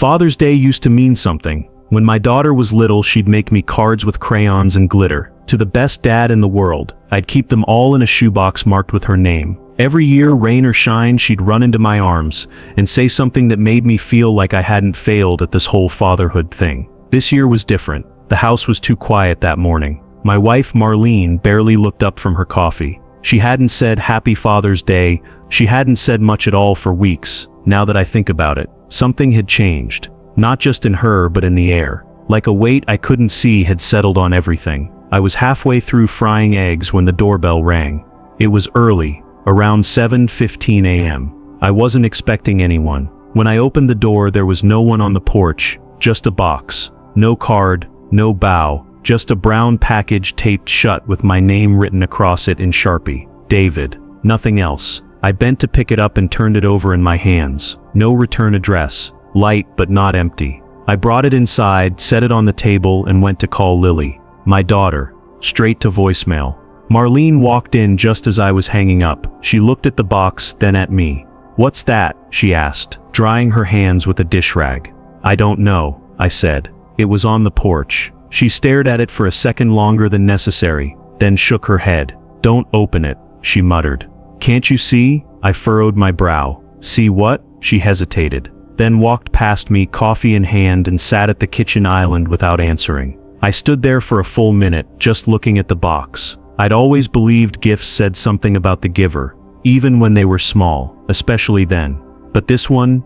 Father's Day used to mean something. When my daughter was little, she'd make me cards with crayons and glitter. To the best dad in the world, I'd keep them all in a shoebox marked with her name. Every year, rain or shine, she'd run into my arms and say something that made me feel like I hadn't failed at this whole fatherhood thing. This year was different. The house was too quiet that morning. My wife, Marlene, barely looked up from her coffee. She hadn't said Happy Father's Day. She hadn't said much at all for weeks. Now that I think about it, something had changed. Not just in her, but in the air. Like a weight I couldn't see had settled on everything. I was halfway through frying eggs when the doorbell rang. It was early, around 7:15 a.m. I wasn't expecting anyone. When I opened the door, there was no one on the porch, just a box. No card, no bow, just a brown package taped shut with my name written across it in Sharpie. David. Nothing else. I bent to pick it up and turned it over in my hands. No return address. Light but not empty. I brought it inside, set it on the table, and went to call Lily, my daughter. Straight to voicemail. Marlene walked in just as I was hanging up. She looked at the box, then at me. "What's that?" she asked, drying her hands with a dish rag. "I don't know," I said. It was on the porch. She stared at it for a second longer than necessary, then shook her head. "Don't open it," she muttered. "Can't you see?" I furrowed my brow. "See what?" She hesitated, then walked past me, coffee in hand, and sat at the kitchen island without answering. I stood there for a full minute, just looking at the box. I'd always believed gifts said something about the giver, even when they were small, especially then. But this one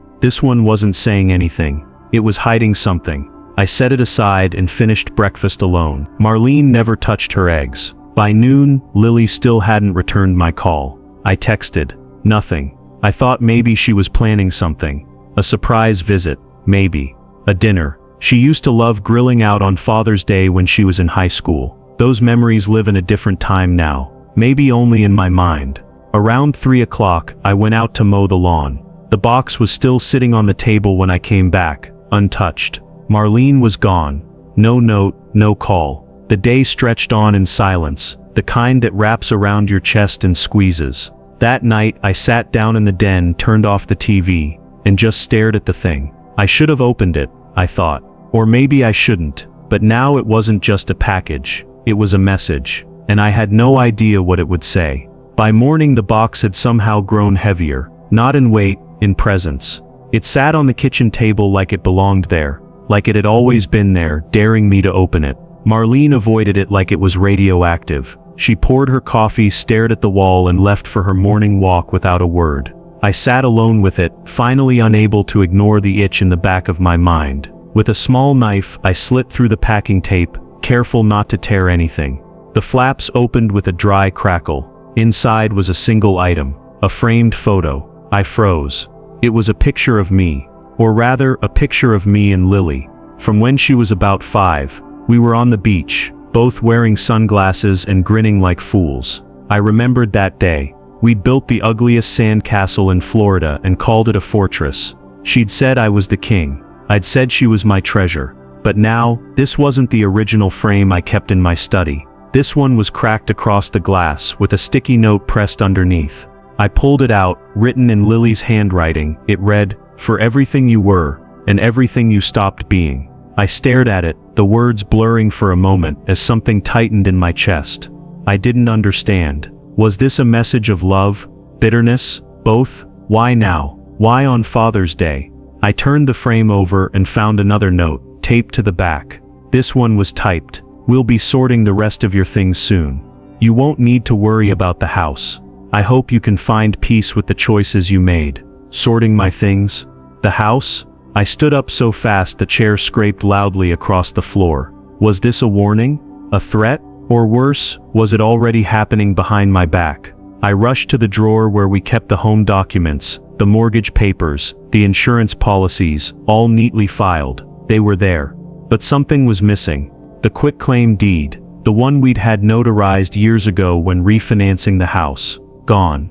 wasn't saying anything. It was hiding something. I set it aside and finished breakfast alone. Marlene never touched her eggs. By noon, Lily still hadn't returned my call. I texted. Nothing. I thought maybe she was planning something. A surprise visit, maybe. A dinner. She used to love grilling out on Father's Day when she was in high school. Those memories live in a different time now, maybe only in my mind. Around 3 o'clock, I went out to mow the lawn. The box was still sitting on the table when I came back, untouched. Marlene was gone. No note, no call. The day stretched on in silence, the kind that wraps around your chest and squeezes. That night, I sat down in the den, turned off the TV, and just stared at the thing. I should have opened it, I thought. Or maybe I shouldn't. But now it wasn't just a package. It was a message, and I had no idea what it would say. By morning, the box had somehow grown heavier, not in weight, in presence. It sat on the kitchen table like it belonged there, like it had always been there, daring me to open it. Marlene avoided it like it was radioactive. She poured her coffee, stared at the wall, and left for her morning walk without a word. I sat alone with it, finally unable to ignore the itch in the back of my mind. With a small knife, I slit through the packing tape, careful not to tear anything. The flaps opened with a dry crackle. Inside was a single item, a framed photo. I froze. It was a picture of me, or rather, a picture of me and Lily. From when she was about 5, we were on the beach, both wearing sunglasses and grinning like fools. I remembered that day. We'd built the ugliest sand castle in Florida and called it a fortress. She'd said I was the king. I'd said she was my treasure. But now, this wasn't the original frame I kept in my study. This one was cracked across the glass, with a sticky note pressed underneath. I pulled it out, written in Lily's handwriting. It read, "For everything you were, and everything you stopped being." I stared at it, the words blurring for a moment as something tightened in my chest. I didn't understand. Was this a message of love? Bitterness? Both? Why now? Why on Father's Day? I turned the frame over and found another note, taped to the back. This one was typed. "We'll be sorting the rest of your things soon. You won't need to worry about the house. I hope you can find peace with the choices you made." Sorting my things? The house? I stood up so fast the chair scraped loudly across the floor. Was this a warning? A threat? Or worse, was it already happening behind my back? I rushed to the drawer where we kept the home documents, the mortgage papers, the insurance policies, all neatly filed. They were there. But something was missing. The quitclaim deed, the one we'd had notarized years ago when refinancing the house. Gone.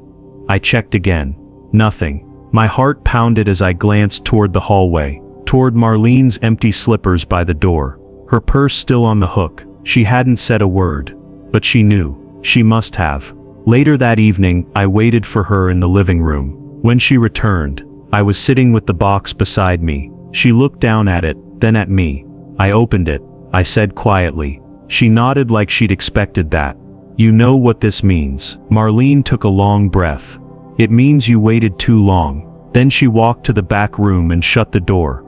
I checked again. Nothing. My heart pounded as I glanced toward the hallway, toward Marlene's empty slippers by the door. Her purse still on the hook. She hadn't said a word. But she knew. She must have. Later that evening, I waited for her in the living room. When she returned, I was sitting with the box beside me, She looked down at it, then at me. I opened it. I said quietly. She nodded like she'd expected that. "You know what this means." Marlene took a long breath. "It means you waited too long." Then she walked to the back room and shut the door.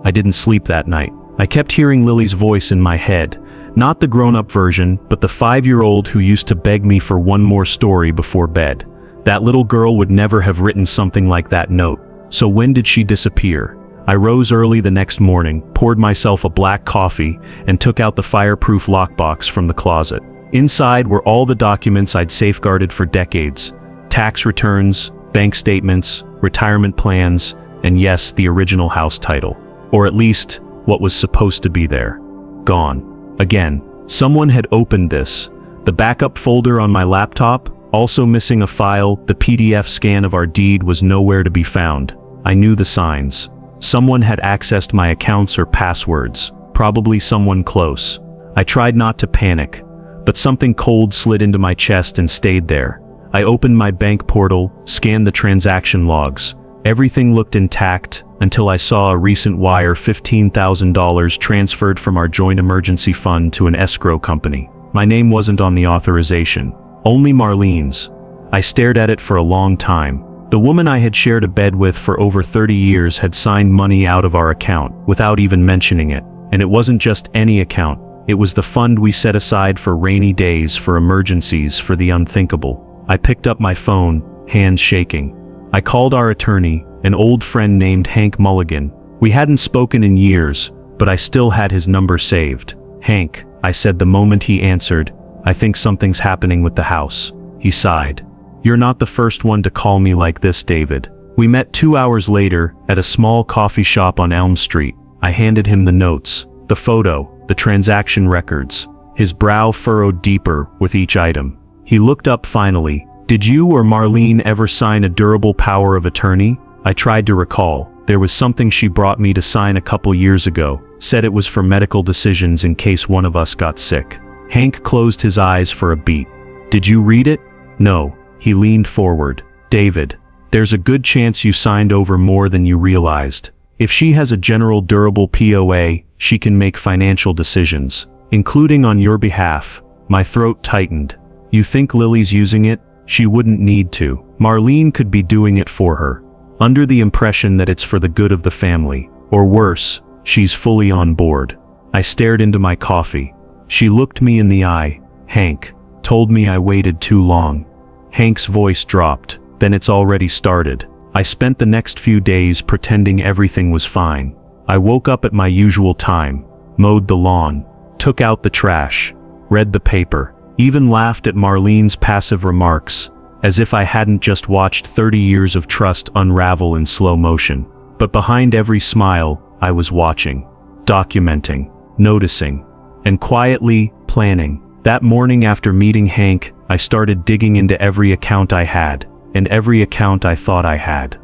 I didn't sleep that night. I kept hearing Lily's voice in my head. Not the grown-up version, but the 5-year-old who used to beg me for one more story before bed. That little girl would never have written something like that note. So when did she disappear? I rose early the next morning, poured myself a black coffee, and took out the fireproof lockbox from the closet. Inside were all the documents I'd safeguarded for decades. Tax returns, bank statements, retirement plans, and yes, the original house title. Or at least, what was supposed to be there. Gone. Again. Someone had opened this. The backup folder on my laptop, also missing a file. The PDF scan of our deed was nowhere to be found. I knew the signs. Someone had accessed my accounts or passwords. Probably someone close. I tried not to panic, but something cold slid into my chest and stayed there. I opened my bank portal, scanned the transaction logs. Everything looked intact until I saw a recent wire: $15,000 transferred from our joint emergency fund to an escrow company. My name wasn't on the authorization, only Marlene's. I stared at it for a long time. The woman I had shared a bed with for over 30 years had signed money out of our account without even mentioning it. And it wasn't just any account. It was the fund we set aside for rainy days, for emergencies, for the unthinkable. I picked up my phone, hands shaking. I called our attorney, an old friend named Hank Mulligan. We hadn't spoken in years, but I still had his number saved. "Hank," I said the moment he answered, "I think something's happening with the house." He sighed. "You're not the first one to call me like this, David." We met 2 hours later at a small coffee shop on Elm Street. I handed him the notes, the photo, the transaction records. His brow furrowed deeper with each item. He looked up finally. "Did you or Marlene ever sign a durable power of attorney?" I tried to recall. There was something she brought me to sign a couple years ago, said it was for medical decisions in case one of us got sick. Hank closed his eyes for a beat. "Did you read it?" "No." He leaned forward. "David, there's a good chance you signed over more than you realized. If she has a general durable POA, she can make financial decisions, including on your behalf." My throat tightened. "You think Lily's using it? She wouldn't need to. Marlene could be doing it for her, under the impression that it's for the good of the family. Or worse, she's fully on board." I stared into my coffee. She looked me in the eye. "Hank told me I waited too long." Hank's voice dropped. "Then it's already started." I spent the next few days pretending everything was fine. I woke up at my usual time, mowed the lawn, took out the trash, read the paper, even laughed at Marlene's passive remarks, as if I hadn't just watched 30 years of trust unravel in slow motion. But behind every smile, I was watching, documenting, noticing, and quietly planning. That morning after meeting Hank, I started digging into every account I had, and every account I thought I had.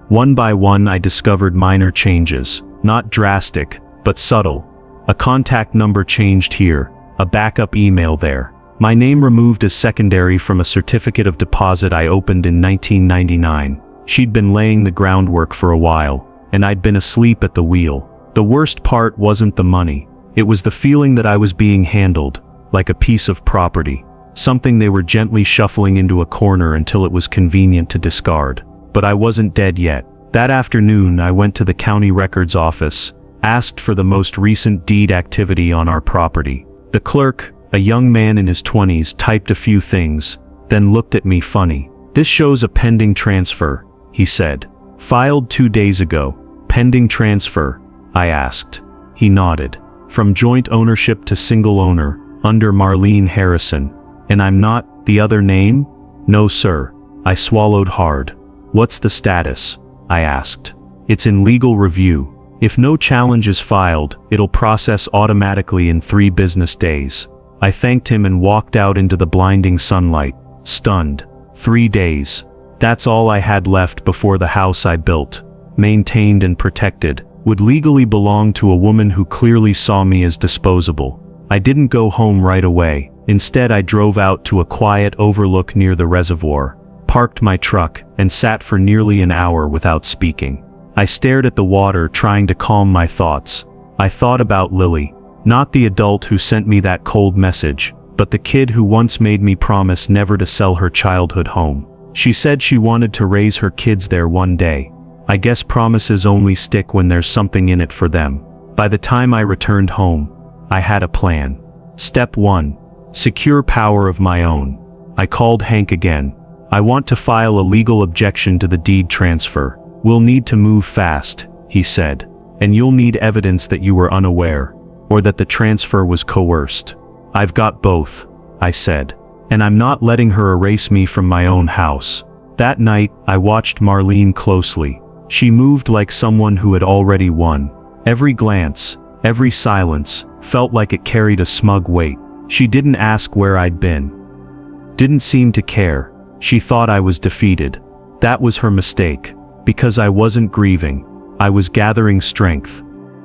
One by one I discovered minor changes, not drastic, but subtle. A contact number changed here, a backup email there. My name removed as secondary from a certificate of deposit I opened in 1999. She'd been laying the groundwork for a while, and I'd been asleep at the wheel. The worst part wasn't the money. It was the feeling that I was being handled, like a piece of property. Something they were gently shuffling into a corner until it was convenient to discard. But I wasn't dead yet. That afternoon I went to the county records office, asked for the most recent deed activity on our property. The clerk, a young man in his 20s, typed a few things, then looked at me funny. "This shows a pending transfer," he said. "Filed 2 days ago." "Pending transfer?" I asked. He nodded. "From joint ownership to single owner, under Marlene Harrison." "And I'm not the other name?" "No, sir." I swallowed hard. "What's the status?" I asked. "It's in legal review. If no challenge is filed, it'll process automatically in 3 business days." I thanked him and walked out into the blinding sunlight, stunned. 3 days. That's all I had left before the house I built, maintained and protected, would legally belong to a woman who clearly saw me as disposable. I didn't go home right away. Instead, I drove out to a quiet overlook near the reservoir, parked my truck, and sat for nearly an hour without speaking. I stared at the water, trying to calm my thoughts. I thought about Lily. Not the adult who sent me that cold message, but the kid who once made me promise never to sell her childhood home. She said she wanted to raise her kids there one day. I guess promises only stick when there's something in it for them. By the time I returned home, I had a plan. Step 1. Secure power of my own. I called Hank again. I want to file a legal objection to the deed transfer. We'll need to move fast, he said. And you'll need evidence that you were unaware, or that the transfer was coerced. I've got both, I said. And I'm not letting her erase me from my own house. That night, I watched Marlene closely. She moved like someone who had already won. Every glance, every silence, felt like it carried a smug weight. She didn't ask where I'd been. Didn't seem to care. She thought I was defeated. That was her mistake. Because I wasn't grieving. I was gathering strength.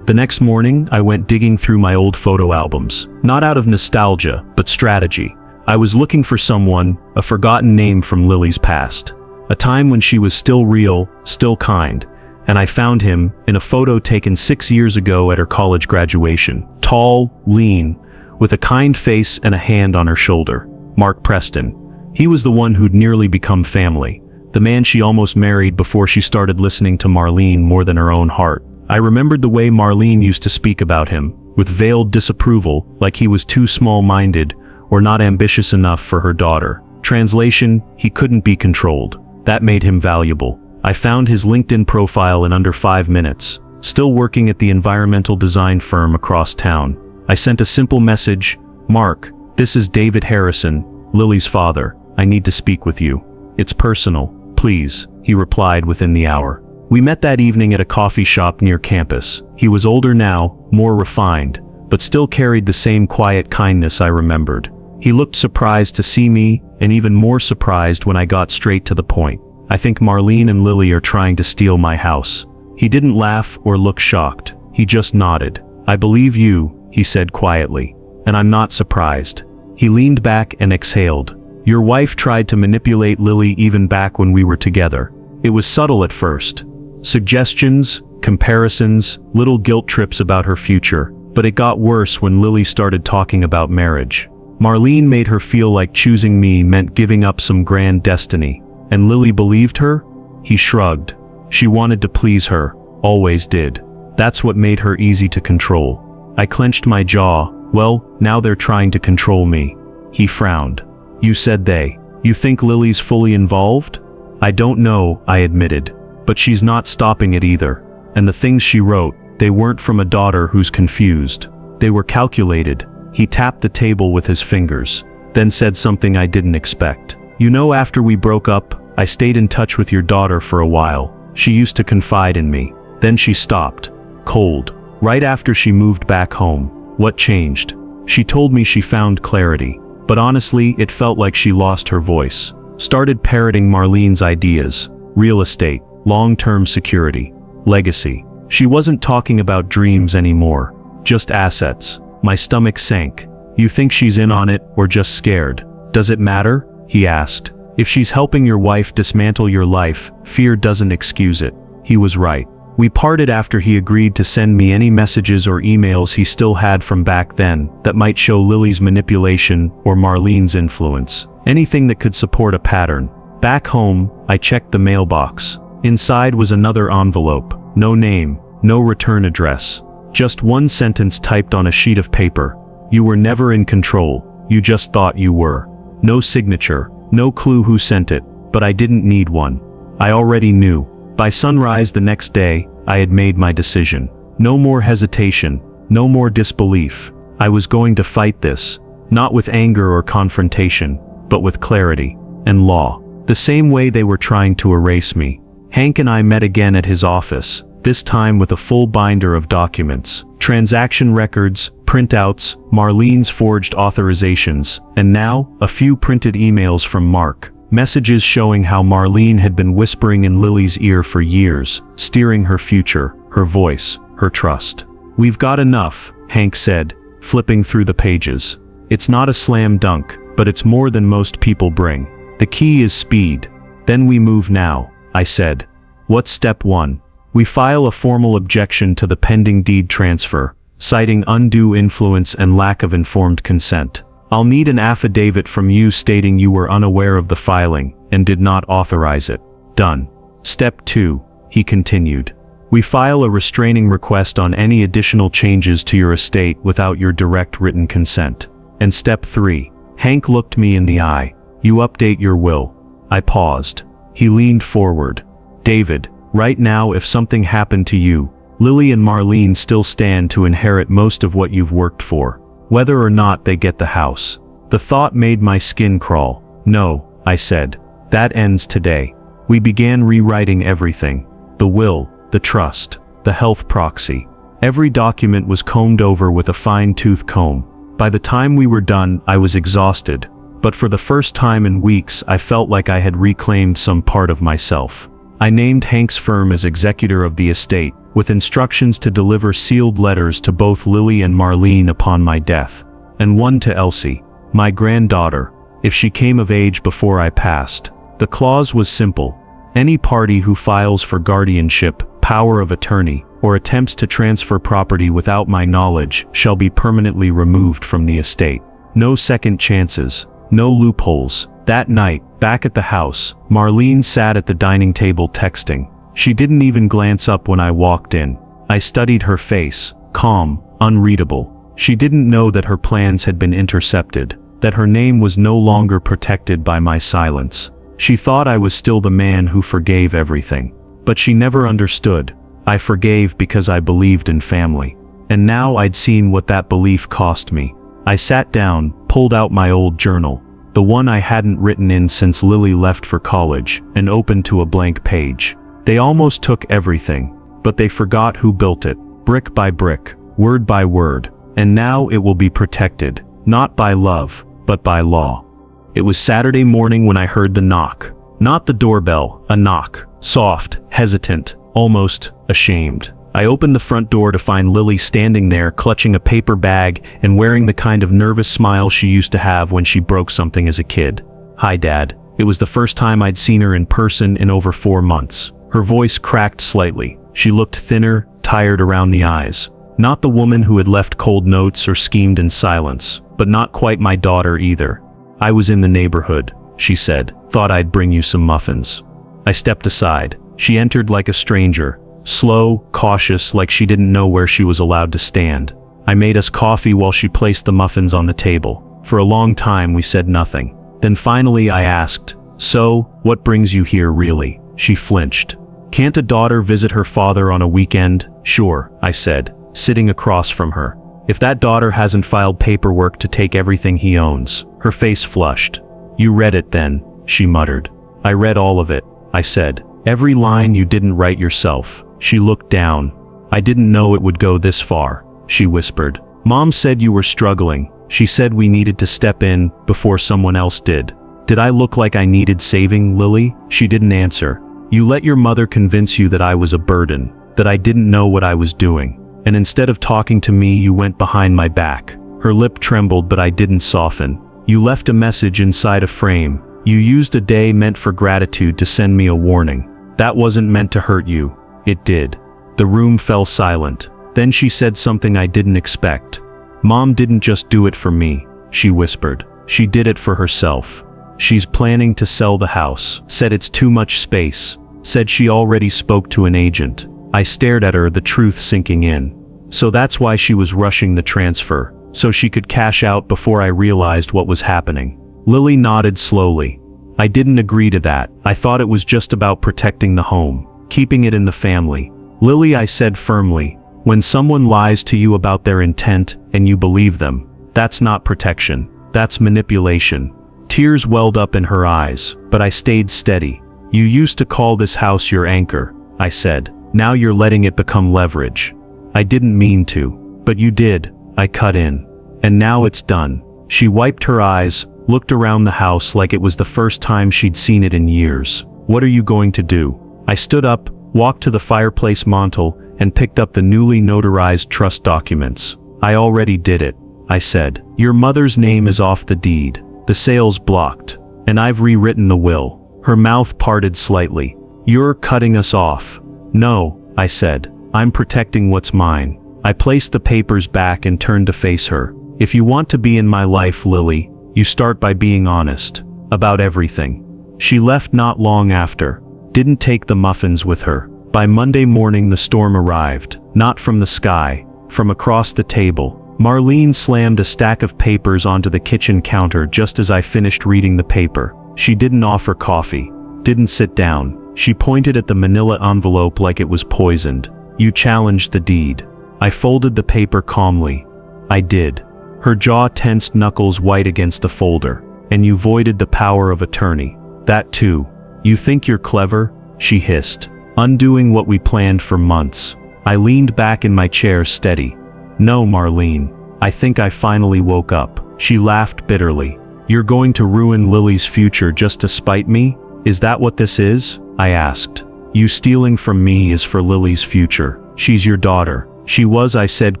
The next morning, I went digging through my old photo albums. Not out of nostalgia, but strategy. I was looking for someone, a forgotten name from Lily's past. A time when she was still real, still kind. And I found him in a photo taken 6 years ago at her college graduation. Tall, lean, with a kind face and a hand on her shoulder. Mark Preston. He was the one who'd nearly become family. The man she almost married before she started listening to Marlene more than her own heart. I remembered the way Marlene used to speak about him, with veiled disapproval, like he was too small-minded or not ambitious enough for her daughter. Translation, he couldn't be controlled. That made him valuable. I found his LinkedIn profile in under 5 minutes. Still working at the environmental design firm across town. I sent a simple message, "Mark, this is David Harrison, Lily's father. I need to speak with you. It's personal, please," he replied within the hour. We met that evening at a coffee shop near campus. He was older now, more refined, but still carried the same quiet kindness I remembered. He looked surprised to see me, and even more surprised when I got straight to the point. "I think Marlene and Lily are trying to steal my house." He didn't laugh or look shocked. He just nodded. "I believe you," he said quietly. "And I'm not surprised." He leaned back and exhaled. "Your wife tried to manipulate Lily even back when we were together. It was subtle at first. Suggestions, comparisons, little guilt trips about her future. But it got worse when Lily started talking about marriage. Marlene made her feel like choosing me meant giving up some grand destiny. And Lily believed her?" He shrugged. "She wanted to please her, always did. That's what made her easy to control." I clenched my jaw. "Well, now they're trying to control me." He frowned. "You said they. You think Lily's fully involved?" "I don't know," I admitted. "But she's not stopping it either. And the things she wrote, they weren't from a daughter who's confused. They were calculated." He tapped the table with his fingers, then said something I didn't expect. "You know, after we broke up, I stayed in touch with your daughter for a while. She used to confide in me. Then she stopped. Cold. Right after she moved back home. What changed? She told me she found clarity. But honestly, it felt like she lost her voice. Started parroting Marlene's ideas. Real estate, long-term security, legacy. She wasn't talking about dreams anymore. Just assets." My stomach sank. "You think she's in on it, or just scared? Does it matter?" he asked. "If she's helping your wife dismantle your life, fear doesn't excuse it." He was right. We parted after he agreed to send me any messages or emails he still had from back then that might show Lily's manipulation or Marlene's influence. Anything that could support a pattern. Back home, I checked the mailbox. Inside was another envelope. No name, no return address. Just one sentence typed on a sheet of paper. "You were never in control. You just thought you were." No signature, no clue who sent it, but I didn't need one. I already knew. By sunrise the next day, I had made my decision. No more hesitation, no more disbelief. I was going to fight this, not with anger or confrontation, but with clarity and law. The same way they were trying to erase me. Hank and I met again at his office, this time with a full binder of documents, transaction records, printouts, Marlene's forged authorizations, and now, a few printed emails from Mark. Messages showing how Marlene had been whispering in Lily's ear for years, steering her future, her voice, her trust. "We've got enough," Hank said, flipping through the pages. "It's not a slam dunk, but it's more than most people bring. The key is speed." "Then we move now," I said. "What's step 1? We file a formal objection to the pending deed transfer, citing undue influence and lack of informed consent. I'll need an affidavit from you stating you were unaware of the filing and did not authorize it. Done. Step 2, he continued. We file a restraining request on any additional changes to your estate without your direct written consent. And step 3, Hank looked me in the eye. You update your will. I paused. He leaned forward. David, right now if something happened to you, Lily and Marlene still stand to inherit most of what you've worked for, whether or not they get the house. The thought made my skin crawl. No, I said. That ends today. We began rewriting everything. The will, the trust, the health proxy. Every document was combed over with a fine-tooth comb. By the time we were done, I was exhausted, but for the first time in weeks I felt like I had reclaimed some part of myself. I named Hank's firm as executor of the estate, with instructions to deliver sealed letters to both Lily and Marlene upon my death, and one to Elsie, my granddaughter, if she came of age before I passed. The clause was simple. Any party who files for guardianship, power of attorney, or attempts to transfer property without my knowledge shall be permanently removed from the estate. No second chances, no loopholes. That night, back at the house, Marlene sat at the dining table texting. She didn't even glance up when I walked in. I studied her face, calm, unreadable. She didn't know that her plans had been intercepted, that her name was no longer protected by my silence. She thought I was still the man who forgave everything. But she never understood. I forgave because I believed in family. And now I'd seen what that belief cost me. I sat down, pulled out my old journal, the one I hadn't written in since Lily left for college, and opened to a blank page. They almost took everything, but they forgot who built it, brick by brick, word by word, and now it will be protected, not by love, but by law. It was Saturday morning when I heard the knock. Not the doorbell, a knock, soft, hesitant, almost ashamed. I opened the front door to find Lily standing there clutching a paper bag and wearing the kind of nervous smile she used to have when she broke something as a kid. Hi, Dad. It was the first time I'd seen her in person in over 4 months. Her voice cracked slightly. She looked thinner, tired around the eyes. Not the woman who had left cold notes or schemed in silence, but not quite my daughter either. I was in the neighborhood, she said. Thought I'd bring you some muffins. I stepped aside. She entered like a stranger, slow, cautious, like she didn't know where she was allowed to stand. I made us coffee while she placed the muffins on the table. For a long time we said nothing. Then finally I asked, "So, what brings you here really?" She flinched. "Can't a daughter visit her father on a weekend?" "Sure," I said, sitting across from her. "If that daughter hasn't filed paperwork to take everything he owns." Her face flushed. "You read it then," she muttered. "I read all of it," I said. "Every line you didn't write yourself." She looked down. "I didn't know it would go this far," she whispered. "Mom said you were struggling. She said we needed to step in before someone else did." "Did I look like I needed saving, Lily?" She didn't answer. "You let your mother convince you that I was a burden, that I didn't know what I was doing. And instead of talking to me, you went behind my back." Her lip trembled, but I didn't soften. "You left a message inside a frame. You used a day meant for gratitude to send me a warning. That wasn't meant to hurt you." It did. The room fell silent. Then she said something I didn't expect. "Mom didn't just do it for me," she whispered. "She did it for herself. She's planning to sell the house. Said it's too much space. Said she already spoke to an agent." I stared at her, the truth sinking in. So that's why she was rushing the transfer, so she could cash out before I realized what was happening. Lily nodded slowly. "I didn't agree to that. I thought it was just about protecting the home, keeping it in the family." "Lily," I said firmly, "when someone lies to you about their intent and you believe them, that's not protection. That's manipulation." Tears welled up in her eyes, but I stayed steady. "You used to call this house your anchor," I said. "Now you're letting it become leverage." "I didn't mean to." "But you did," I cut in. "And now it's done." She wiped her eyes, looked around the house like it was the first time she'd seen it in years. "What are you going to do?" I stood up, walked to the fireplace mantel, and picked up the newly notarized trust documents. "I already did it," I said. "Your mother's name is off the deed. The sale's blocked. And I've rewritten the will." Her mouth parted slightly. "You're cutting us off." "No," I said. I'm protecting what's mine. I placed the papers back and turned to face her. If you want to be in my life, Lily, you start by being honest. About everything. She left not long after. Didn't take the muffins with her. By Monday morning the storm arrived. Not from the sky. From across the table. Marlene slammed a stack of papers onto the kitchen counter just as I finished reading the paper. She didn't offer coffee. Didn't sit down. She pointed at the manila envelope like it was poisoned. You challenged the deed. I folded the paper calmly. I did. Her jaw tensed, knuckles white against the folder. And you voided the power of attorney. That too. You think you're clever? She hissed. Undoing what we planned for months. I leaned back in my chair, steady. No, Marlene. I think I finally woke up. She laughed bitterly. You're going to ruin Lily's future just to spite me? Is that what this is? I asked. You stealing from me is for Lily's future. She's your daughter. She was, I said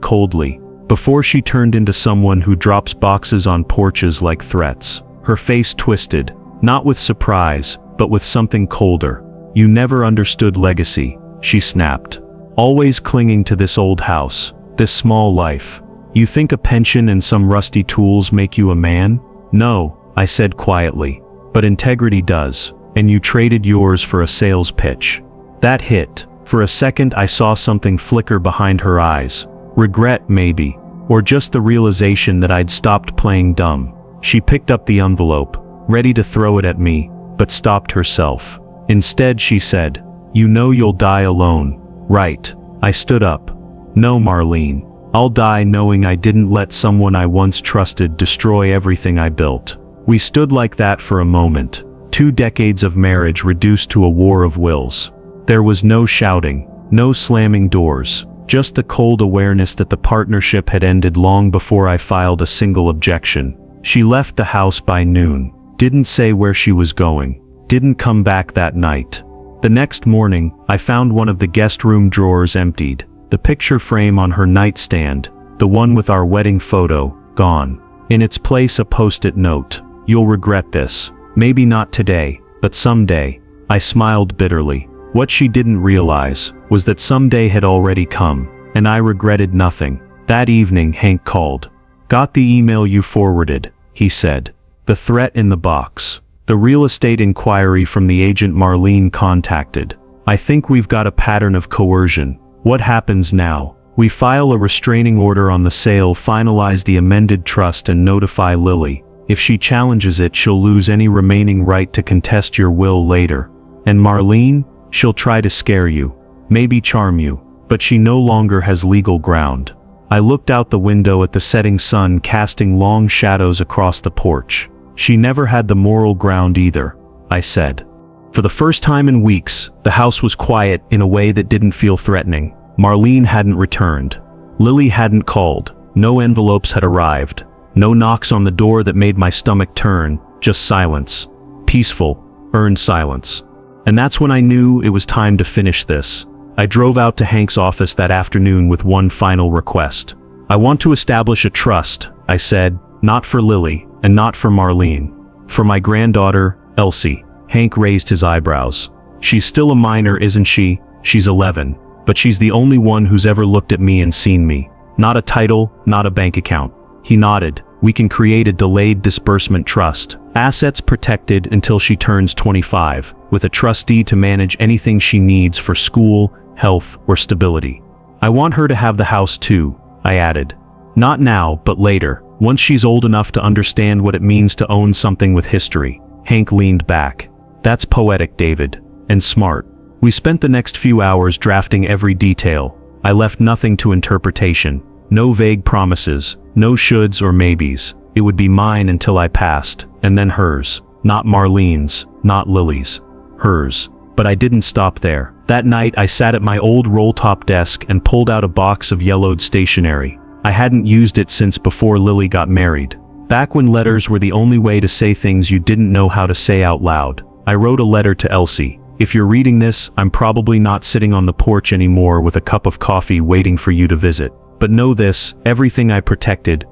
coldly, before she turned into someone who drops boxes on porches like threats. Her face twisted, not with surprise, but with something colder. You never understood legacy, she snapped. Always clinging to this old house, this small life. You think a pension and some rusty tools make you a man? No, I said quietly. But integrity does, and you traded yours for a sales pitch. That hit. For a second I saw something flicker behind her eyes. Regret maybe, or just the realization that I'd stopped playing dumb. She picked up the envelope, ready to throw it at me, but stopped herself. Instead she said, You know you'll die alone, right? I stood up. No, Marlene. I'll die knowing I didn't let someone I once trusted destroy everything I built. We stood like that for a moment, 2 decades of marriage reduced to a war of wills. There was no shouting, no slamming doors, just the cold awareness that the partnership had ended long before I filed a single objection. She left the house by noon, didn't say where she was going, didn't come back that night. The next morning, I found one of the guest room drawers emptied, the picture frame on her nightstand, the one with our wedding photo, gone. In its place a post-it note. You'll regret this. Maybe not today, but someday. I smiled bitterly. What she didn't realize was that someday had already come, and I regretted nothing. That evening Hank called. Got the email you forwarded, he said. The threat in the box. The real estate inquiry from the agent Marlene contacted. I think we've got a pattern of coercion. What happens now? We file a restraining order on the sale, finalize the amended trust and notify Lily. If she challenges it, she'll lose any remaining right to contest your will later. And Marlene? She'll try to scare you, maybe charm you, but she no longer has legal ground. I looked out the window at the setting sun casting long shadows across the porch. She never had the moral ground either, I said. For the first time in weeks, the house was quiet in a way that didn't feel threatening. Marlene hadn't returned. Lily hadn't called. No envelopes had arrived. No knocks on the door that made my stomach turn. Just silence. Peaceful, earned silence. And that's when I knew it was time to finish this. I drove out to Hank's office that afternoon with one final request. I want to establish a trust, I said, not for Lily, and not for Marlene. For my granddaughter, Elsie. Hank raised his eyebrows. She's still a minor, isn't she? She's 11. But she's the only one who's ever looked at me and seen me. Not a title, not a bank account. He nodded. We can create a delayed disbursement trust. Assets protected until she turns 25, with a trustee to manage anything she needs for school, health, or stability. I want her to have the house too, I added. Not now, but later, once she's old enough to understand what it means to own something with history. Hank leaned back. That's poetic, David. And smart. We spent the next few hours drafting every detail. I left nothing to interpretation. No vague promises, no shoulds or maybes. It would be mine until I passed, and then hers. Not Marlene's, not Lily's. Hers. But I didn't stop there. That night I sat at my old roll-top desk and pulled out a box of yellowed stationery. I hadn't used it since before Lily got married. Back when letters were the only way to say things you didn't know how to say out loud. I wrote a letter to Elsie. If you're reading this, I'm probably not sitting on the porch anymore with a cup of coffee waiting for you to visit. But know this, everything I protected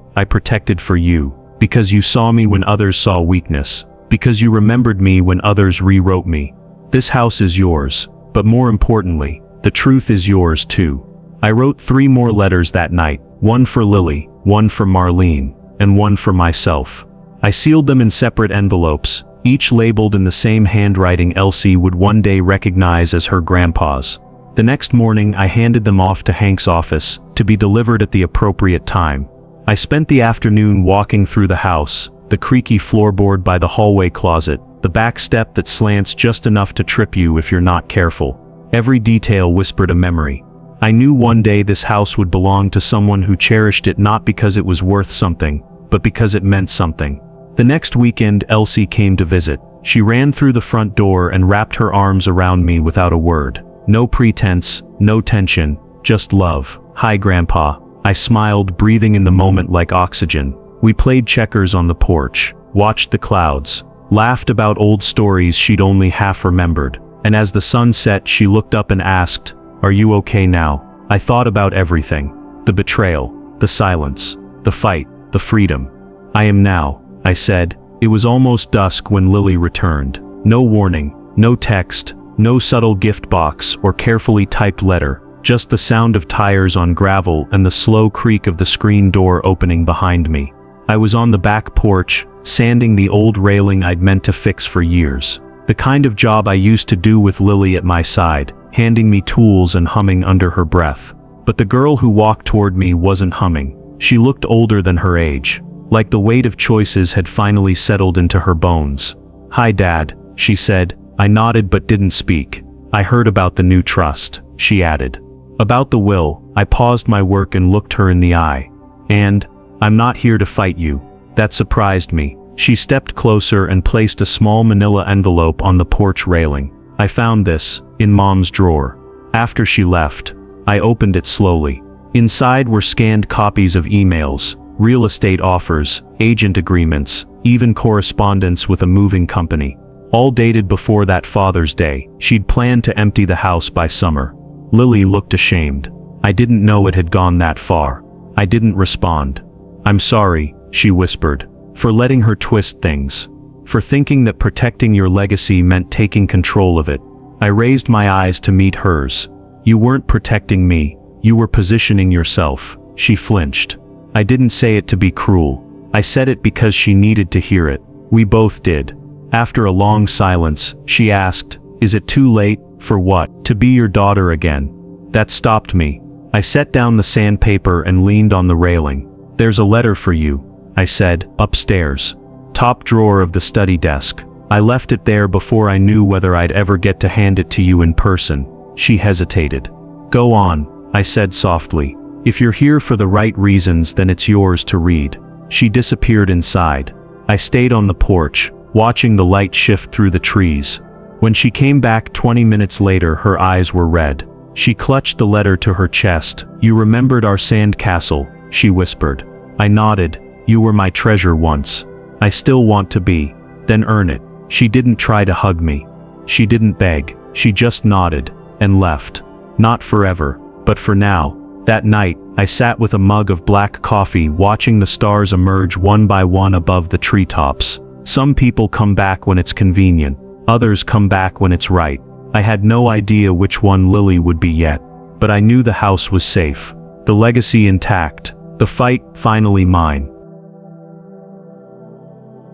for you. Because you saw me when others saw weakness. Because you remembered me when others rewrote me. This house is yours. But more importantly, The truth is yours too. I wrote 3 more letters that night, one for Lily, one for Marlene, and one for myself. I sealed them in separate envelopes, each labeled in the same handwriting Elsie would one day recognize as her grandpa's. The next morning I handed them off to Hank's office, to be delivered at the appropriate time. I spent the afternoon walking through the house, the creaky floorboard by the hallway closet, the back step that slants just enough to trip you if you're not careful. Every detail whispered a memory. I knew one day this house would belong to someone who cherished it not because it was worth something, but because it meant something. The next weekend Elsie came to visit. She ran through the front door and wrapped her arms around me without a word. No pretense, no tension, just love. "Hi, Grandpa." I smiled, breathing in the moment like oxygen. We played checkers on the porch, watched the clouds, laughed about old stories she'd only half remembered. And as the sun set, she looked up and asked, "Are you okay now?" I thought about everything. The betrayal, the silence, the fight, the freedom. "I am now," I said. It was almost dusk when Lily returned. No warning, no text, no subtle gift box or carefully typed letter, just the sound of tires on gravel and the slow creak of the screen door opening behind me. I was on the back porch, sanding the old railing I'd meant to fix for years. The kind of job I used to do with Lily at my side, handing me tools and humming under her breath. But the girl who walked toward me wasn't humming. She looked older than her age, like the weight of choices had finally settled into her bones. "Hi, Dad," she said. I nodded but didn't speak. "I heard about the new trust," she added. "About the will." I paused my work and looked her in the eye. "And, I'm not here to fight you." That surprised me. She stepped closer and placed a small manila envelope on the porch railing. "I found this, in Mom's drawer. After she left." I opened it slowly. Inside were scanned copies of emails, real estate offers, agent agreements, even correspondence with a moving company. All dated before that Father's Day. She'd planned to empty the house by summer. Lily looked ashamed. I didn't know it had gone that far. I didn't respond. "I'm sorry," she whispered, "for letting her twist things. For thinking that protecting your legacy meant taking control of it." I raised my eyes to meet hers. "You weren't protecting me, you were positioning yourself." She flinched. I didn't say it to be cruel. I said it because she needed to hear it. We both did. After a long silence, she asked, "Is it too late?" "For what?" "To be your daughter again." That stopped me. I set down the sandpaper and leaned on the railing. "There's a letter for you," I said, "upstairs. Top drawer of the study desk. I left it there before I knew whether I'd ever get to hand it to you in person." She hesitated. "Go on," I said softly. "If you're here for the right reasons, then it's yours to read." She disappeared inside. I stayed on the porch, watching the light shift through the trees. When she came back 20 minutes later, her eyes were red. She clutched the letter to her chest. "You remembered our sand castle," she whispered. I nodded. "You were my treasure once. I still want to be." "Then earn it." She didn't try to hug me. She didn't beg. She just nodded, and left. Not forever, but for now. That night, I sat with a mug of black coffee watching the stars emerge one by one above the treetops. Some people come back when it's convenient. Others come back when it's right. I had no idea which one Lily would be yet. But I knew the house was safe. The legacy intact. The fight finally mine.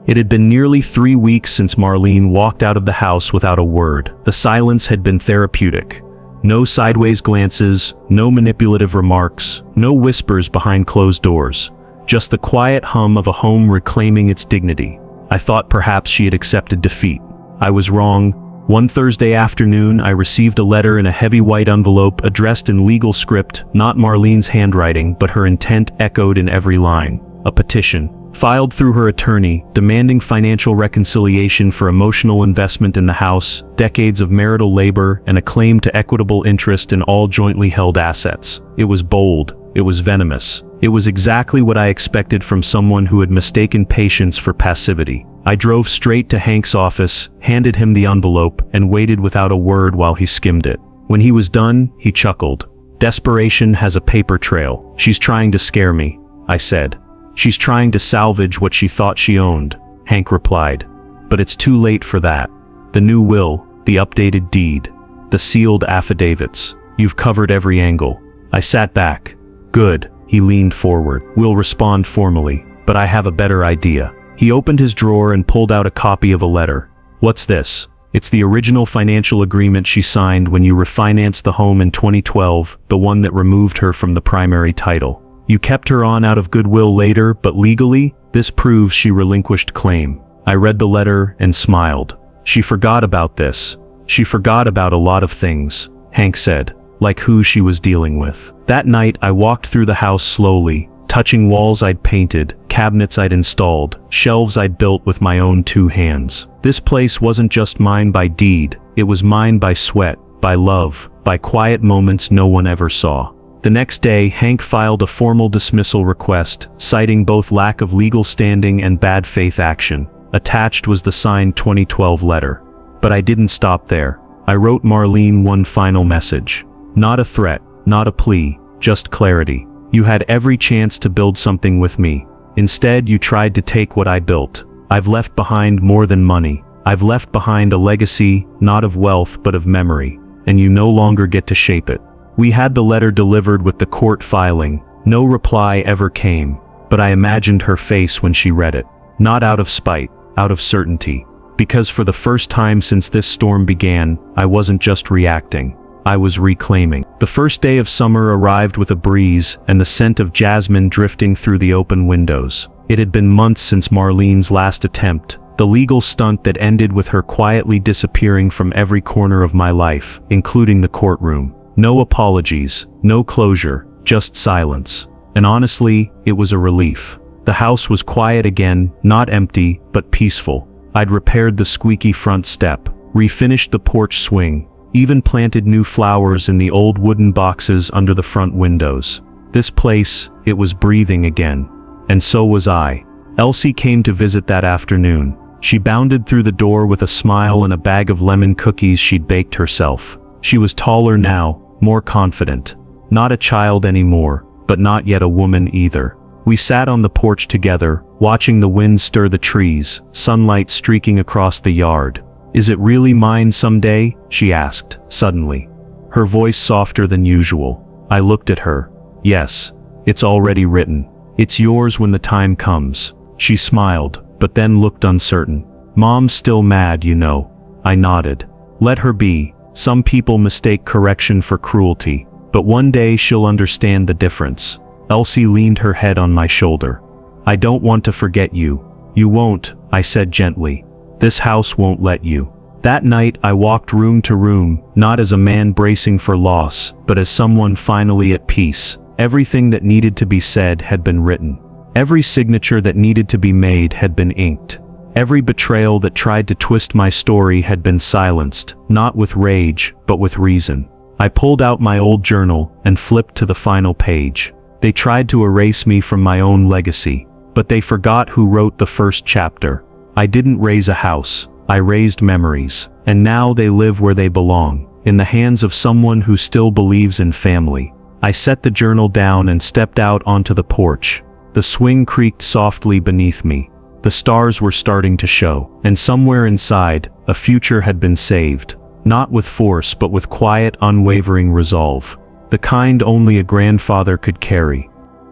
It had been nearly 3 weeks since Marlene walked out of the house without a word. The silence had been therapeutic. No sideways glances, no manipulative remarks, no whispers behind closed doors. Just the quiet hum of a home reclaiming its dignity. I thought perhaps she had accepted defeat. I was wrong. One Thursday afternoon, I received a letter in a heavy white envelope addressed in legal script, not Marlene's handwriting, but her intent echoed in every line. A petition, filed through her attorney, demanding financial reconciliation for emotional investment in the house, decades of marital labor, and a claim to equitable interest in all jointly held assets. It was bold. It was venomous. It was exactly what I expected from someone who had mistaken patience for passivity. I drove straight to Hank's office, handed him the envelope, and waited without a word while he skimmed it. When he was done, he chuckled. "Desperation has a paper trail. She's trying to scare me," I said. "She's trying to salvage what she thought she owned," Hank replied. "But it's too late for that. The new will, the updated deed, the sealed affidavits. You've covered every angle. I sat back. Good, he leaned forward. We'll respond formally, but I have a better idea. He opened his drawer and pulled out a copy of a letter. What's this? It's the original financial agreement she signed when you refinanced the home in 2012, the one that removed her from the primary title. You kept her on out of goodwill later, but legally, this proves she relinquished claim. I read the letter and smiled. She forgot about this. She forgot about a lot of things, Hank said, like who she was dealing with. That night I walked through the house slowly, touching walls I'd painted, cabinets I'd installed, shelves I'd built with my own 2 hands. This place wasn't just mine by deed, it was mine by sweat, by love, by quiet moments no one ever saw. The next day, Hank filed a formal dismissal request, citing both lack of legal standing and bad faith action. Attached was the signed 2012 letter. But I didn't stop there. I wrote Marlene one final message. Not a threat, not a plea, just clarity. You had every chance to build something with me. Instead, you tried to take what I built. I've left behind more than money. I've left behind a legacy, not of wealth but of memory, and you no longer get to shape it. We had the letter delivered with the court filing. No reply ever came, but I imagined her face when she read it. Not out of spite, out of certainty. Because for the first time since this storm began, I wasn't just reacting. I was reclaiming. The first day of summer arrived with a breeze and the scent of jasmine drifting through the open windows. It had been months since Marlene's last attempt, the legal stunt that ended with her quietly disappearing from every corner of my life, including the courtroom. No apologies, no closure, just silence. And honestly, it was a relief. The house was quiet again, not empty, but peaceful. I'd repaired the squeaky front step, refinished the porch swing, even planted new flowers in the old wooden boxes under the front windows. This place, it was breathing again. And so was I. Elsie came to visit that afternoon. She bounded through the door with a smile and a bag of lemon cookies she'd baked herself. She was taller now, more confident. Not a child anymore, but not yet a woman either. We sat on the porch together, watching the wind stir the trees, sunlight streaking across the yard. Is it really mine someday? She asked, suddenly. Her voice softer than usual. I looked at her. Yes, it's already written. It's yours when the time comes. She smiled, but then looked uncertain. Mom's still mad, you know. I nodded. Let her be. Some people mistake correction for cruelty, but one day she'll understand the difference. Elsie leaned her head on my shoulder. I don't want to forget you. You won't, I said gently. This house won't let you. That night I walked room to room, not as a man bracing for loss, but as someone finally at peace. Everything that needed to be said had been written. Every signature that needed to be made had been inked. Every betrayal that tried to twist my story had been silenced, not with rage, but with reason. I pulled out my old journal and flipped to the final page. They tried to erase me from my own legacy, but they forgot who wrote the first chapter. I didn't raise a house, I raised memories, and now they live where they belong, in the hands of someone who still believes in family. I set the journal down and stepped out onto the porch. The swing creaked softly beneath me. The stars were starting to show, and somewhere inside, a future had been saved. Not with force but with quiet, unwavering resolve. The kind only a grandfather could carry.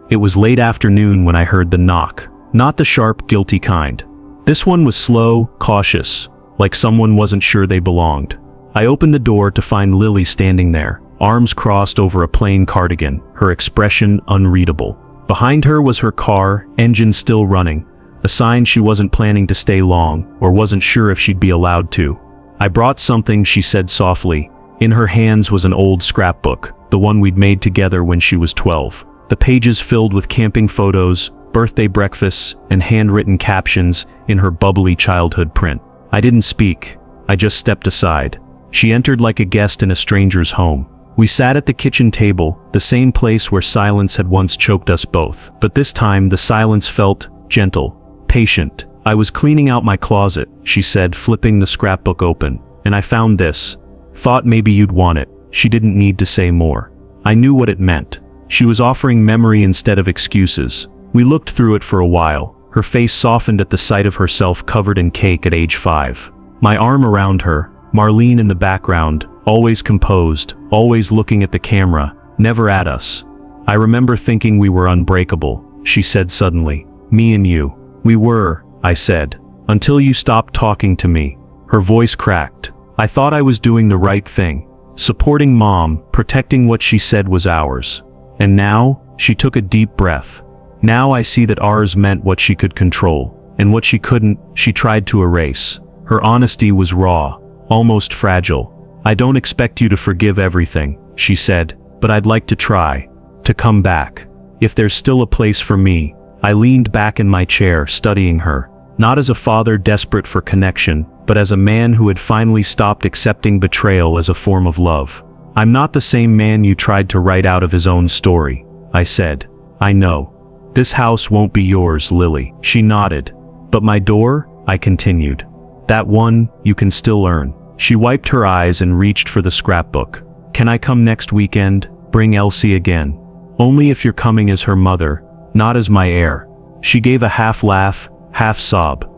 It was late afternoon when I heard the knock. Not the sharp, guilty kind. This one was slow, cautious, like someone wasn't sure they belonged. I opened the door to find Lily standing there, arms crossed over a plain cardigan, her expression unreadable. Behind her was her car, engine still running, a sign she wasn't planning to stay long, or wasn't sure if she'd be allowed to. I brought something, she said softly. In her hands was an old scrapbook, the one we'd made together when she was 12. The pages filled with camping photos, birthday breakfasts, and handwritten captions in her bubbly childhood print. I didn't speak. I just stepped aside. She entered like a guest in a stranger's home. We sat at the kitchen table, the same place where silence had once choked us both. But this time the silence felt gentle, patient. I was cleaning out my closet, she said, flipping the scrapbook open, and I found this. Thought maybe you'd want it. She didn't need to say more. I knew what it meant. She was offering memory instead of excuses. We looked through it for a while. Her face softened at the sight of herself covered in cake at age 5. My arm around her, Marlene in the background, always composed, always looking at the camera, never at us. I remember thinking we were unbreakable, she said suddenly. Me and you. We were, I said. Until you stopped talking to me. Her voice cracked. I thought I was doing the right thing. Supporting Mom, protecting what she said was ours. And now, she took a deep breath. Now I see that ours meant what she could control. And what she couldn't, she tried to erase. Her honesty was raw, almost fragile. I don't expect you to forgive everything, she said, but I'd like to try. To come back. If there's still a place for me. I leaned back in my chair, studying her. Not as a father desperate for connection, but as a man who had finally stopped accepting betrayal as a form of love. I'm not the same man you tried to write out of his own story, I said. I know. This house won't be yours, Lily. She nodded. But my door? I continued. That one, you can still earn. She wiped her eyes and reached for the scrapbook. Can I come next weekend? Bring Elsie again. Only if you're coming as her mother, not as my heir. She gave a half laugh, half sob.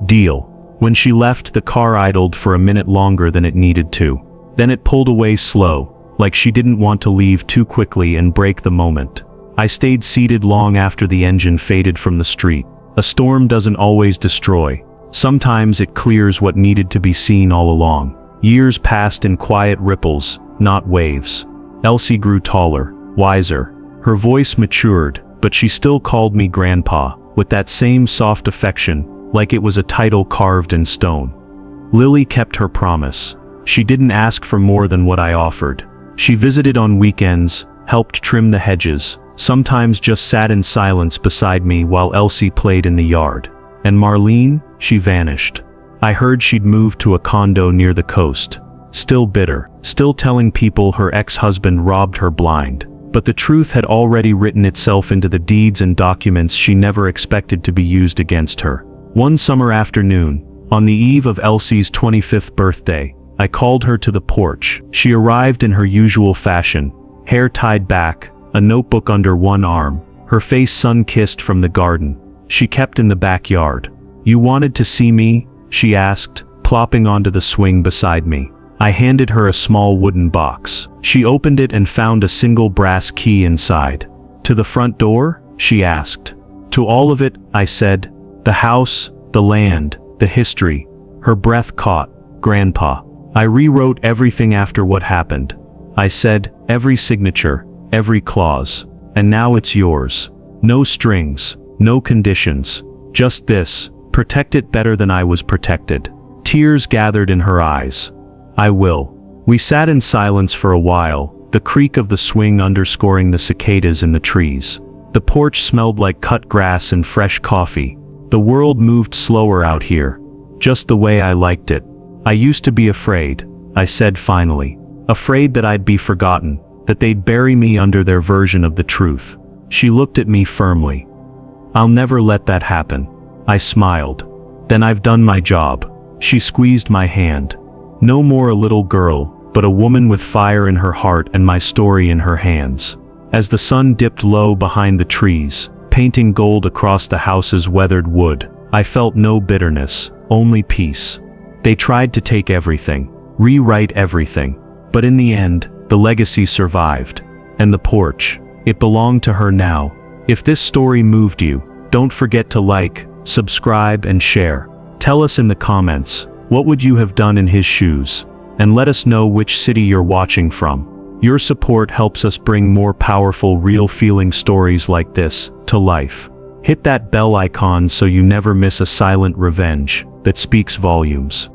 Deal. When she left, the car idled for a minute longer than it needed to. Then it pulled away slow, like she didn't want to leave too quickly and break the moment. I stayed seated long after the engine faded from the street. A storm doesn't always destroy. Sometimes it clears what needed to be seen all along. Years passed in quiet ripples, not waves. Elsie grew taller, wiser. Her voice matured, but she still called me Grandpa, with that same soft affection, like it was a title carved in stone. Lily kept her promise. She didn't ask for more than what I offered. She visited on weekends, helped trim the hedges, sometimes just sat in silence beside me while Elsie played in the yard. And Marlene, she vanished. I heard she'd moved to a condo near the coast. Still bitter, still telling people her ex-husband robbed her blind. But the truth had already written itself into the deeds and documents she never expected to be used against her. One summer afternoon, on the eve of Elsie's 25th birthday, I called her to the porch. She arrived in her usual fashion, hair tied back, a notebook under one arm, her face sun-kissed from the garden she kept in the backyard. You wanted to see me? She asked, plopping onto the swing beside me. I handed her a small wooden box. She opened it and found a single brass key inside. To the front door? She asked. To all of it, I said. The house, the land, the history. Her breath caught. Grandpa. I rewrote everything after what happened. I said, every signature, every clause. And now it's yours. No strings, no conditions. Just this. Protect it better than I was protected. Tears gathered in her eyes. I will. We sat in silence for a while, the creak of the swing underscoring the cicadas in the trees. The porch smelled like cut grass and fresh coffee. The world moved slower out here, just the way I liked it. I used to be afraid, I said finally. Afraid that I'd be forgotten, that they'd bury me under their version of the truth. She looked at me firmly. I'll never let that happen. I smiled. Then I've done my job. She squeezed my hand. No more a little girl, but a woman with fire in her heart and my story in her hands. As the sun dipped low behind the trees, painting gold across the house's weathered wood, I felt no bitterness, only peace. They tried to take everything, rewrite everything, but in the end, the legacy survived. And the porch, it belonged to her now. If this story moved you, don't forget to like, subscribe and share. Tell us in the comments, what would you have done in his shoes? And let us know which city you're watching from. Your support helps us bring more powerful real-feeling stories like this to life. Hit that bell icon so you never miss a silent revenge that speaks volumes.